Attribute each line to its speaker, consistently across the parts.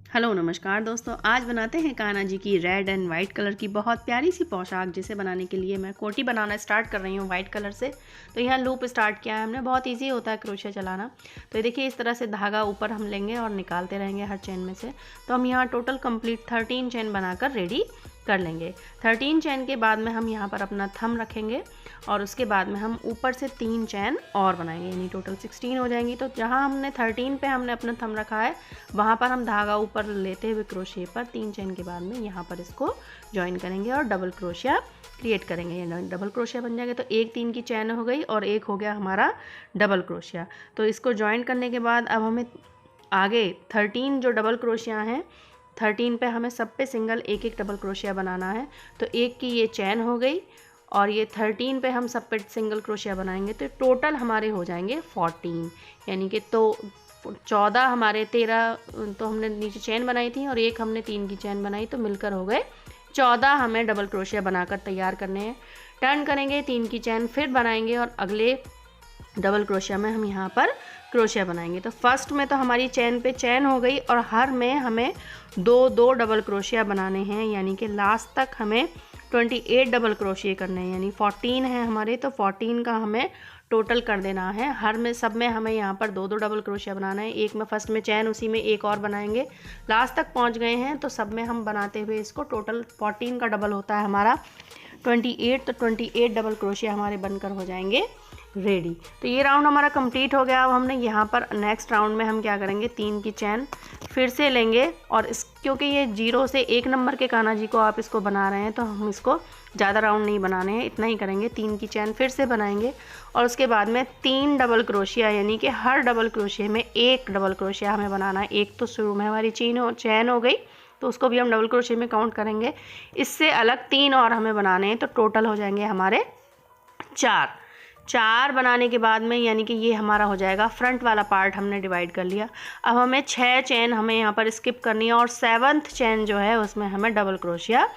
Speaker 1: Hello नमस्कार दोस्तों, आज बनाते हैं कान्हा जी की रेड एंड वाइट कलर की बहुत प्यारी सी पोशाक, जिसे बनाने के लिए मैं कोटी बनाना स्टार्ट कर रही हूँ वाइट कलर से। तो यहाँ लूप स्टार्ट किया है हमने, बहुत इजी होता है क्रोशिया चलाना। तो ये देखिए, इस तरह से धागा ऊपर हम लेंगे और निकालते रहेंगे हर चेन में से। तो हम यहाँ टोटल कंप्लीट 13 चेन बनाकर रेडी कर लेंगे। 13 चेन के बाद में हम यहाँ पर अपना थंब रखेंगे और उसके बाद में हम ऊपर से 3 चेन और बनाएंगे, यानी टोटल 16 हो जाएंगी। तो जहाँ हमने 13 पे हमने अपना थंब रखा है, वहाँ पर हम धागा ऊपर लेते हुए क्रोशिया पर 3 चेन के बाद में यहाँ पर इसको ज्वाइन करेंगे और डबल क्रोशिया क्रिएट करेंगे। ये डबल क्रोशिया बन जाएगा। तो एक 3 की चेन हो गई और एक हो गया हमारा डबल क्रोशिया। तो इसको ज्वाइन करने के बाद अब हमें आगे 13 जो डबल क्रोशिया हैं, 13 पे हमें सब पे सिंगल एक एक डबल क्रोशिया बनाना है। तो एक की ये चेन हो गई और ये 13 पे हम सब पे सिंगल क्रोशिया बनाएंगे। तो टोटल हमारे हो जाएंगे 14, यानी कि तो 14 हमारे 13 तो हमने नीचे चेन बनाई थी और एक हमने 3 की चेन बनाई, तो मिलकर हो गए 14 हमें डबल क्रोशिया बनाकर तैयार करने हैं। टर्न करेंगे, 3 की चेन फिर बनाएंगे और अगले डबल क्रोशिया में हम यहाँ पर क्रोशिया बनाएंगे। तो फर्स्ट में तो हमारी चेन पे चेन हो गई और हर में हमें 2 डबल क्रोशिया बनाने हैं, यानी कि लास्ट तक हमें 28 डबल क्रोशिया करने हैं, यानी 14 है हमारे। तो 14 का हमें टोटल कर देना है। हर में सब में हमें यहाँ पर 2 डबल क्रोशिया बनाना है। एक में फर्स्ट में चैन, उसी में एक और बनाएंगे। लास्ट तक पहुँच गए हैं तो सब में हम बनाते हुए इसको टोटल 14 का डबल होता है हमारा 28। तो 28 डबल क्रोशिया हमारे बनकर हो जाएंगे रेडी। तो ये राउंड हमारा कंप्लीट हो गया। अब हमने यहाँ पर नेक्स्ट राउंड में हम क्या करेंगे, 3 की चैन फिर से लेंगे और इस क्योंकि ये 0 से 1 नंबर के कान्हा जी को आप इसको बना रहे हैं, तो हम इसको ज़्यादा राउंड नहीं बनाने हैं, इतना ही करेंगे। 3 की चैन फिर से बनाएंगे और उसके बाद में 3 डबल क्रोशिया, यानी कि हर डबल क्रोशिया में एक डबल क्रोशिया हमें बनाना है। एक तो शुरू में हमारी चैन हो गई, तो उसको भी हम डबल क्रोशिया में काउंट करेंगे। इससे अलग 3 और हमें बनाने हैं, तो टोटल हो जाएंगे हमारे 4 बनाने के बाद में, यानी कि ये हमारा हो जाएगा फ्रंट वाला पार्ट हमने डिवाइड कर लिया। अब हमें 6 चेन हमें यहाँ पर स्किप करनी है और 7th चेन जो है उसमें हमें डबल क्रोशिया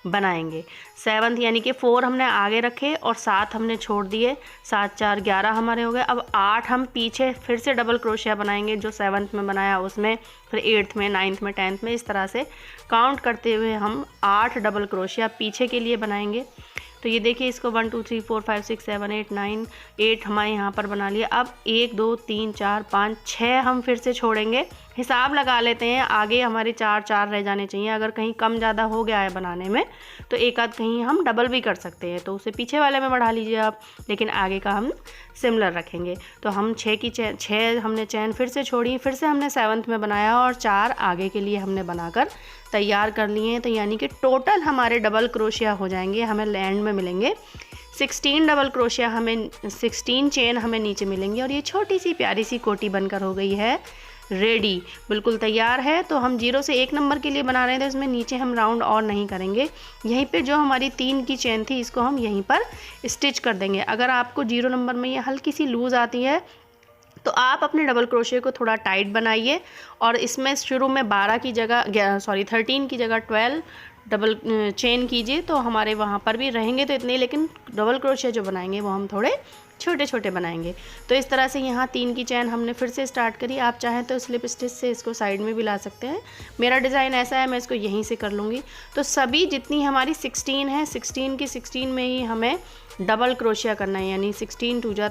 Speaker 1: बनाएंगे। 7th यानी कि 4 हमने आगे रखे और 7 हमने छोड़ दिए। 7 4 11 हमारे हो गए। अब 8 हम पीछे फिर से डबल क्रोशिया बनाएंगे, जो 7th में बनाया उसमें, फिर 8th में, 9th में, 10th में, इस तरह से काउंट करते हुए हम 8 डबल क्रोशिया पीछे के लिए बनाएंगे। तो ये देखिए, इसको 1 2 3 4 5 6 7 8 9 8 हमारे यहाँ पर बना लिया। अब 1 2 3 4 5 6 हम फिर से छोड़ेंगे। हिसाब लगा लेते हैं, आगे हमारे 4 4 रह जाने चाहिए। अगर कहीं कम ज़्यादा हो गया है बनाने में तो एक आध कहीं हम डबल भी कर सकते हैं, तो उसे पीछे वाले में बढ़ा लीजिए आप, लेकिन आगे का हम सिमिलर रखेंगे। तो हम 6 हमने चैन फिर से छोड़ी, फिर से हमने 7th में बनाया और 4 आगे के लिए हमने बनाकर तैयार कर लिए हैं। तो यानी कि टोटल हमारे डबल क्रोशिया हो जाएंगे, हमें लैंड में मिलेंगे 16 डबल क्रोशिया, हमें 16 चेन हमें नीचे मिलेंगी और ये छोटी सी प्यारी सी कोटी बनकर हो गई है रेडी, बिल्कुल तैयार है। तो हम 0 से 1 नंबर के लिए बना रहे थे, इसमें नीचे हम राउंड और नहीं करेंगे। यहीं पे जो हमारी 3 की चेन थी, इसको हम यहीं पर स्टिच कर देंगे। अगर आपको 0 नंबर में ये हल्की सी लूज़ आती है तो आप अपने डबल क्रोशिया को थोड़ा टाइट बनाइए और इसमें शुरू में 13 की जगह 12 डबल चेन कीजिए, तो हमारे वहाँ पर भी रहेंगे तो इतने, लेकिन डबल क्रोशिया जो बनाएंगे वो हम थोड़े छोटे छोटे बनाएंगे। तो इस तरह से यहाँ 3 की चैन हमने फिर से स्टार्ट करी। आप चाहें तो स्लिप स्टिच से इसको साइड में भी ला सकते हैं। मेरा डिज़ाइन ऐसा है, मैं इसको यहीं से कर लूँगी। तो सभी जितनी हमारी 16 है, 16 की 16 में ही हमें डबल क्रोशिया करना है, यानी 16 2 जा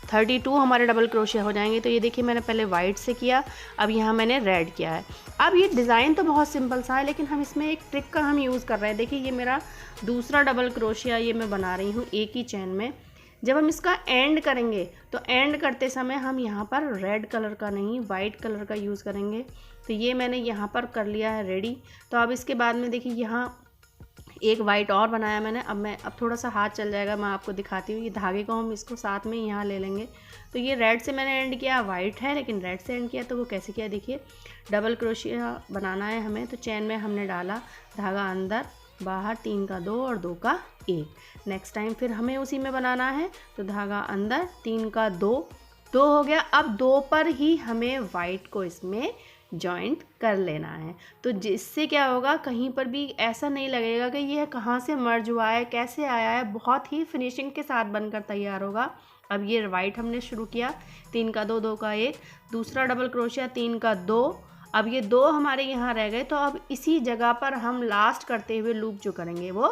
Speaker 1: 32 हमारे डबल क्रोशिया हो जाएंगे। तो ये देखिए, मैंने पहले वाइट से किया, अब यहाँ मैंने रेड किया है। अब ये डिज़ाइन तो बहुत सिंपल सा है, लेकिन हम इसमें एक ट्रिक का हम यूज़ कर रहे हैं। देखिए, ये मेरा दूसरा डबल क्रोशिया ये मैं बना रही हूँ एक ही चैन में। जब हम इसका एंड करेंगे तो एंड करते समय हम यहाँ पर रेड कलर का नहीं, वाइट कलर का यूज़ करेंगे। तो ये मैंने यहाँ पर कर लिया है रेडी। तो अब इसके बाद में देखिए, यहाँ एक वाइट और बनाया मैंने। अब थोड़ा सा हाथ चल जाएगा, मैं आपको दिखाती हूँ। ये धागे को हम इसको साथ में यहाँ ले लेंगे। तो ये रेड से मैंने एंड किया, वाइट है लेकिन रेड से एंड किया। तो वो कैसे किया, देखिए, डबल क्रोशिया बनाना है हमें। तो चैन में हमने डाला धागा अंदर बाहर, 3 का 2 और 2 का 1। नेक्स्ट टाइम फिर हमें उसी में बनाना है, तो धागा अंदर, 3 का 2 हो गया। अब 2 पर ही हमें वाइट को इसमें जॉइंट कर लेना है। तो जिससे क्या होगा, कहीं पर भी ऐसा नहीं लगेगा कि यह कहाँ से मर्ज हुआ है, कैसे आया है, बहुत ही फिनिशिंग के साथ बनकर तैयार होगा। अब ये वाइट हमने शुरू किया, 3 का 2, 2 का 1, दूसरा डबल क्रोशिया 3 का 2। अब ये 2 हमारे यहाँ रह गए, तो अब इसी जगह पर हम लास्ट करते हुए लूप जो करेंगे वो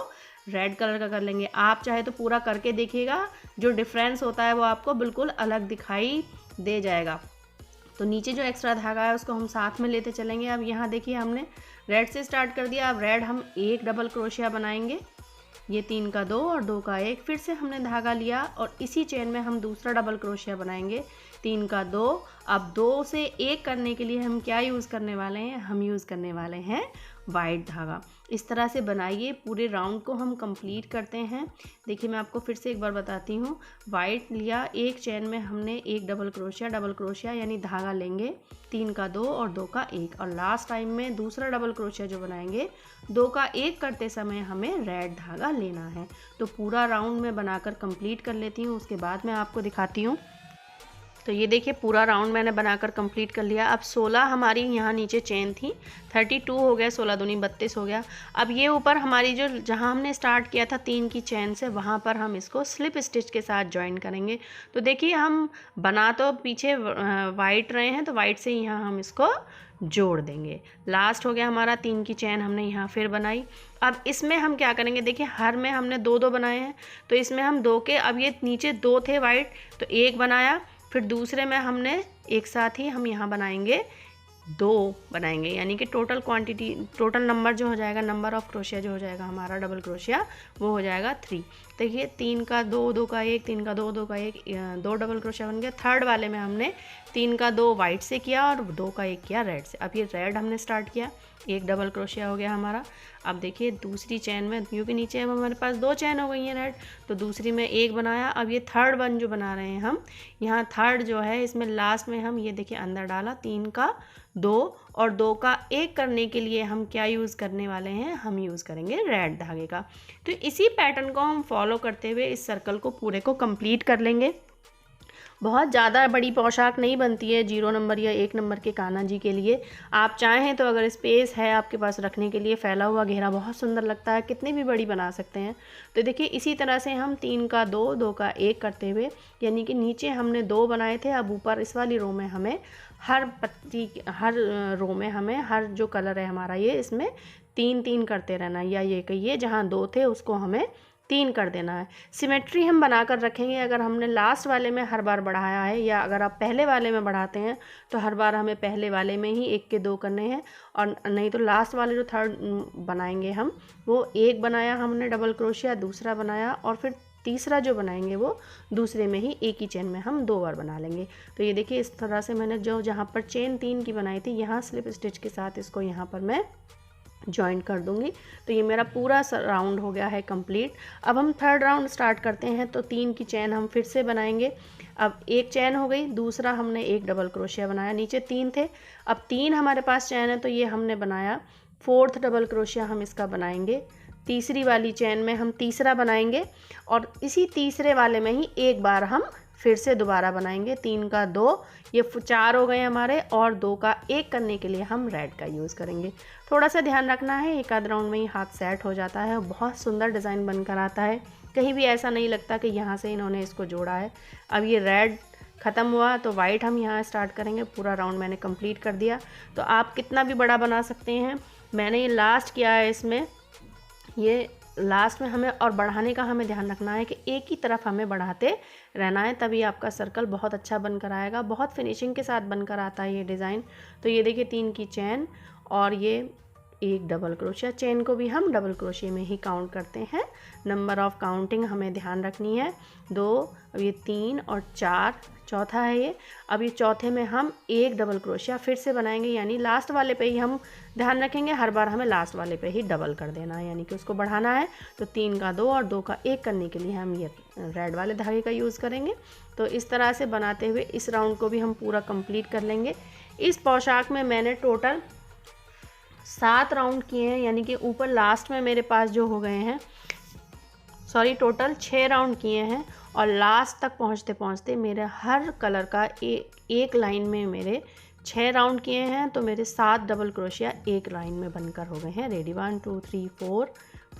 Speaker 1: रेड कलर का कर लेंगे। आप चाहे तो पूरा करके देखिएगा, जो डिफरेंस होता है वो आपको बिल्कुल अलग दिखाई दे जाएगा। तो नीचे जो एक्स्ट्रा धागा है उसको हम साथ में लेते चलेंगे। अब यहाँ देखिए हमने रेड से स्टार्ट कर दिया। अब रेड हम 1 डबल क्रोशिया बनाएंगे, ये 3 का 2 और 2 का 1, फिर से हमने धागा लिया और इसी चेन में हम दूसरा डबल क्रोशिया बनाएंगे, 3 का 2। अब 2 से 1 करने के लिए हम क्या यूज़ करने वाले हैं, हम यूज़ करने वाले हैं वाइट धागा। इस तरह से बनाइए, पूरे राउंड को हम कंप्लीट करते हैं। देखिए मैं आपको फिर से एक बार बताती हूँ। वाइट लिया, एक चेन में हमने 1 डबल क्रोशिया यानी धागा लेंगे, 3 का 2 और 2 का 1, और लास्ट टाइम में दूसरा डबल क्रोशिया जो बनाएंगे 2 का 1 करते समय हमें रेड धागा लेना है। तो पूरा राउंड में बनाकर कंप्लीट कर लेती हूँ, उसके बाद मैं आपको दिखाती हूँ। तो ये देखिए पूरा राउंड मैंने बनाकर कंप्लीट कर लिया। अब 16 हमारी यहाँ नीचे चेन थी, 32 हो गया, 16 दूनी 32 हो गया। अब ये ऊपर हमारी जो जहाँ हमने स्टार्ट किया था 3 की चेन से, वहाँ पर हम इसको स्लिप स्टिच के साथ ज्वाइन करेंगे। तो देखिए हम बना तो पीछे वाइट रहे हैं, तो वाइट से यहाँ हम इसको जोड़ देंगे। लास्ट हो गया हमारा, 3 की चेन हमने यहाँ फिर बनाई। अब इसमें हम क्या करेंगे, देखिए हर में हमने 2-2 बनाए हैं, तो इसमें हम 2 के, अब ये नीचे 2 थे वाइट, तो 1 बनाया, फिर दूसरे में हमने एक साथ ही हम यहाँ बनाएंगे 2 बनाएंगे, यानी कि टोटल क्वांटिटी, टोटल नंबर जो हो जाएगा, नंबर ऑफ क्रोशिया जो हो जाएगा हमारा डबल क्रोशिया, वो हो जाएगा 3। देखिए 3 का 2, 2 का 1, 3 का 2, 2 का 1, 2 डबल क्रोशिया बन गया। थर्ड वाले में हमने 3 का 2 वाइट से किया और 2 का 1 किया रेड से। अब ये रेड हमने स्टार्ट किया, 1 डबल क्रोशिया हो गया हमारा। अब देखिए दूसरी चेन में, क्योंकि नीचे अब हमारे पास 2 चेन हो गई हैं रेड, तो दूसरी में 1 बनाया। अब ये थर्ड वन जो बना रहे हैं हम, यहाँ थर्ड जो है इसमें लास्ट में हम ये देखिए अंदर डाला, 3 का 2 और 2 का 1 करने के लिए हम क्या यूज़ करने वाले हैं, हम यूज़ करेंगे रेड धागे का। तो इसी पैटर्न को हम फॉलो करते हुए इस सर्कल को पूरे को कंप्लीट कर लेंगे। बहुत ज़्यादा बड़ी पोशाक नहीं बनती है 0 नंबर या 1 नंबर के कान्हा जी के लिए। आप चाहें तो अगर स्पेस है आपके पास रखने के लिए, फैला हुआ घेरा बहुत सुंदर लगता है, कितनी भी बड़ी बना सकते हैं। तो देखिए इसी तरह से हम 3 का 2, 2 का 1 करते हुए, यानी कि नीचे हमने 2 बनाए थे, अब ऊपर इस वाली रो में हमें हर पत्ती, हर रो में हमें हर जो कलर है हमारा ये, इसमें 3-3 करते रहना, या ये कहिए जहाँ 2 थे उसको हमें 3 कर देना है। सिमेट्री हम बनाकर रखेंगे। अगर हमने लास्ट वाले में हर बार बढ़ाया है, या अगर आप पहले वाले में बढ़ाते हैं, तो हर बार हमें पहले वाले में ही 1 के 2 करने हैं, और नहीं तो लास्ट वाले जो थर्ड बनाएंगे हम, वो 1 बनाया हमने डबल क्रोशिया, दूसरा बनाया, और फिर तीसरा जो बनाएंगे वो दूसरे में ही एक ही चेन में हम 2 बार बना लेंगे। तो ये देखिए इस तरह से मैंने जो जहाँ पर चेन 3 की बनाई थी, यहाँ स्लिप स्टिच के साथ इसको यहाँ पर मैं जॉइन कर दूंगी। तो ये मेरा पूरा राउंड हो गया है कंप्लीट। अब हम थर्ड राउंड स्टार्ट करते हैं। तो 3 की चेन हम फिर से बनाएंगे। अब 1 चेन हो गई, दूसरा हमने 1 डबल क्रोशिया बनाया, नीचे 3 थे, अब 3 हमारे पास चेन है, तो ये हमने बनाया, 4th डबल क्रोशिया हम इसका बनाएंगे। तीसरी वाली चेन में हम तीसरा बनाएंगे, और इसी तीसरे वाले में ही एक बार हम फिर से दोबारा बनाएंगे। 3 का 2, ये 4 हो गए हमारे, और 2 का 1 करने के लिए हम रेड का यूज़ करेंगे। थोड़ा सा ध्यान रखना है, एक आध राउंड में ही हाथ सेट हो जाता है, बहुत सुंदर डिज़ाइन बनकर आता है। कहीं भी ऐसा नहीं लगता कि यहाँ से इन्होंने इसको जोड़ा है। अब ये रेड ख़त्म हुआ तो वाइट हम यहाँ स्टार्ट करेंगे। पूरा राउंड मैंने कंप्लीट कर दिया। तो आप कितना भी बड़ा बना सकते हैं। मैंने ये लास्ट किया है, इसमें ये लास्ट में हमें और बढ़ाने का हमें ध्यान रखना है कि एक ही तरफ हमें बढ़ाते रहना है, तभी आपका सर्कल बहुत अच्छा बनकर आएगा, बहुत फिनिशिंग के साथ बनकर आता है ये डिज़ाइन। तो ये देखिए 3 की चेन और ये 1 डबल क्रोशिया, चेन को भी हम डबल क्रोशिया में ही काउंट करते हैं। नंबर ऑफ़ काउंटिंग हमें ध्यान रखनी है, 2, अब ये 3 और 4, चौथा है ये। अब ये चौथे में हम 1 डबल क्रोशिया फिर से बनाएंगे, यानी लास्ट वाले पे ही हम ध्यान रखेंगे, हर बार हमें लास्ट वाले पे ही डबल कर देना है, यानी कि उसको बढ़ाना है। तो 3 का 2 और 2 का 1 करने के लिए हम ये रेड वाले धागे का यूज़ करेंगे। तो इस तरह से बनाते हुए इस राउंड को भी हम पूरा कंप्लीट कर लेंगे। इस पोशाक में मैंने टोटल 7 राउंड किए हैं, यानी कि ऊपर लास्ट में मेरे पास जो हो गए हैं, सॉरी टोटल 6 राउंड किए हैं, और लास्ट तक पहुंचते पहुंचते मेरे हर कलर का एक लाइन में मेरे 6 राउंड किए हैं। तो मेरे 7 डबल क्रोशिया एक लाइन में बनकर हो गए हैं रेडी। 1 2 3 4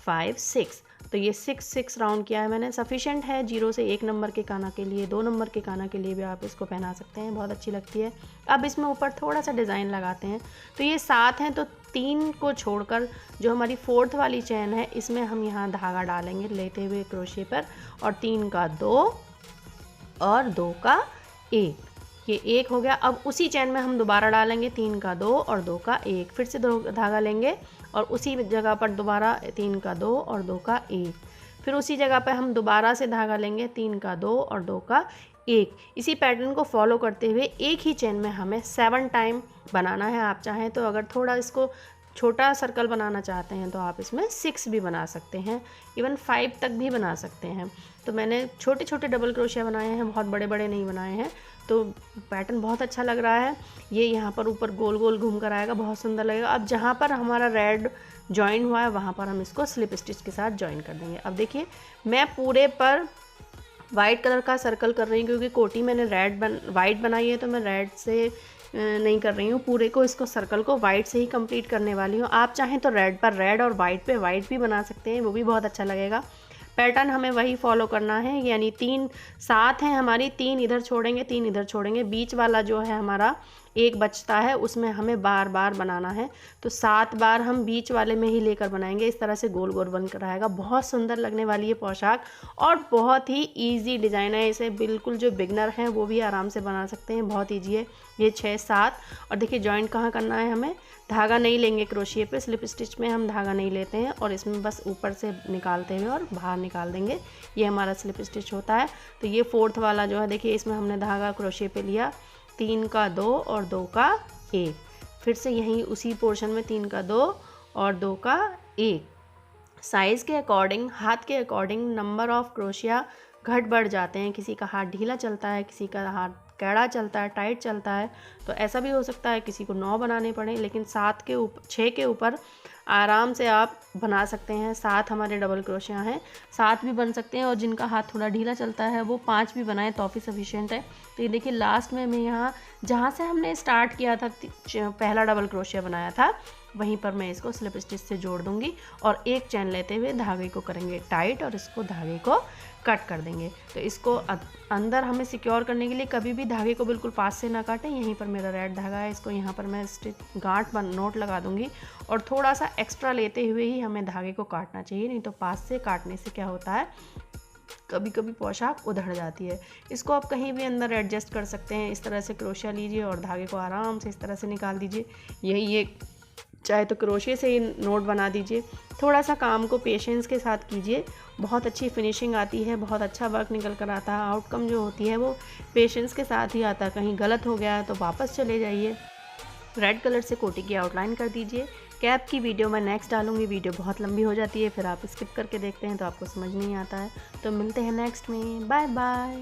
Speaker 1: 5 6। तो ये 6 राउंड किया है मैंने, सफिशेंट है 0 से 1 नंबर के काना के लिए, 2 नंबर के काना के लिए भी आप इसको पहना सकते हैं, बहुत अच्छी लगती है। अब इसमें ऊपर थोड़ा सा डिज़ाइन लगाते हैं। तो ये 7 हैं, तो 3 को छोड़कर जो हमारी 4th वाली चेन है इसमें हम यहाँ धागा डालेंगे लेते हुए क्रोशे पर, और 3 का 2 और 2 का 1, ये 1 हो गया। अब उसी चेन में हम दोबारा डालेंगे 3 का 2 और 2 का 1, फिर से 2 धागा लेंगे और उसी जगह पर दोबारा 3 का 2 और 2 का 1, फिर उसी जगह पर हम दोबारा से धागा लेंगे 3 का 2 और 2 का 1। इसी पैटर्न को फॉलो करते हुए एक ही चेन में हमें 7 टाइम बनाना है। आप चाहें तो अगर थोड़ा इसको छोटा सर्कल बनाना चाहते हैं तो आप इसमें 6 भी बना सकते हैं, इवन 5 तक भी बना सकते हैं। तो मैंने छोटे छोटे डबल क्रोशिया बनाए हैं, बहुत बड़े बड़े नहीं बनाए हैं। तो पैटर्न बहुत अच्छा लग रहा है। ये यहाँ पर ऊपर गोल गोल घूम कर आएगा, बहुत सुंदर लगेगा। अब जहाँ पर हमारा रेड जॉइन हुआ है वहाँ पर हम इसको स्लिप स्टिच के साथ जॉइन कर देंगे। अब देखिए मैं पूरे पर वाइट कलर का सर्कल कर रही हूँ, क्योंकि कोटी मैंने वाइट बनाई है, तो मैं रेड से नहीं कर रही हूँ, पूरे को इसको सर्कल को वाइट से ही कंप्लीट करने वाली हूँ। आप चाहें तो रेड पर रेड और वाइट पे वाइट भी बना सकते हैं, वो भी बहुत अच्छा लगेगा। पैटर्न हमें वही फॉलो करना है, यानी 3 7 हैं हमारी, 3 इधर छोड़ेंगे 3 इधर छोड़ेंगे, बीच वाला जो है हमारा 1 बचता है उसमें हमें बार बार बनाना है। तो 7 बार हम बीच वाले में ही लेकर बनाएंगे, इस तरह से गोल गोल बन कर आएगा। बहुत सुंदर लगने वाली है पोशाक और बहुत ही ईजी डिज़ाइन है। इसे बिल्कुल जो बिगनर हैं वो भी आराम से बना सकते हैं, बहुत ईजी है। ये 6 7 और देखिए जॉइंट कहाँ करना है, हमें धागा नहीं लेंगे क्रोशिए पे, स्लिप स्टिच में हम धागा नहीं लेते हैं और इसमें बस ऊपर से निकालते हुए और बाहर निकाल देंगे, ये हमारा स्लिप स्टिच होता है। तो ये 4th वाला जो है देखिए इसमें हमने धागा क्रोशिए पे लिया, 3 का 2 और 2 का 1, फिर से यहीं उसी पोर्शन में 3 का 2 और 2 का 1। साइज़ के अकॉर्डिंग, हाथ के अकॉर्डिंग नंबर ऑफ क्रोशिया घट बढ़ जाते हैं। किसी का हाथ ढीला चलता है, किसी का हाथ कैड़ा चलता है, टाइट चलता है, तो ऐसा भी हो सकता है किसी को 9 बनाने पड़े, लेकिन 7 के ऊपर 6 के ऊपर आराम से आप बना सकते हैं। 7 हमारे डबल क्रोशिया हैं, 7 भी बन सकते हैं, और जिनका हाथ थोड़ा ढीला चलता है वो 5 भी बनाएं तो भी सफिशिएंट है। तो ये देखिए लास्ट में मैं यहाँ जहाँ से हमने स्टार्ट किया था, पहला डबल क्रोशिया बनाया था, वहीं पर मैं इसको स्लिप स्टिच से जोड़ दूंगी और एक चैन लेते हुए धागे को करेंगे टाइट और इसको धागे को कट कर देंगे। तो इसको अंदर हमें सिक्योर करने के लिए कभी भी धागे को बिल्कुल पास से ना काटें। यहीं पर मेरा रेड धागा है, इसको यहाँ पर मैं स्टिच गांठ नोट लगा दूंगी और थोड़ा सा एक्स्ट्रा लेते हुए ही हमें धागे को काटना चाहिए, नहीं तो पास से काटने से क्या होता है, कभी कभी पोशाक उधड़ जाती है। इसको आप कहीं भी अंदर एडजस्ट कर सकते हैं। इस तरह से क्रोशिया लीजिए और धागे को आराम से इस तरह से निकाल दीजिए। यही एक चाहे तो क्रोशिया से ही नोट बना दीजिए। थोड़ा सा काम को पेशेंस के साथ कीजिए, बहुत अच्छी फिनिशिंग आती है, बहुत अच्छा वर्क निकल कर आता है। आउटकम जो होती है वो पेशेंस के साथ ही आता है। कहीं गलत हो गया तो वापस चले जाइए। रेड कलर से कोटी की आउटलाइन कर दीजिए। कैप की वीडियो मैं नेक्स्ट डालूंगी, वीडियो बहुत लंबी हो जाती है, फिर आप स्किप करके देखते हैं तो आपको समझ नहीं आता है। तो मिलते हैं नेक्स्ट में, बाय बाय।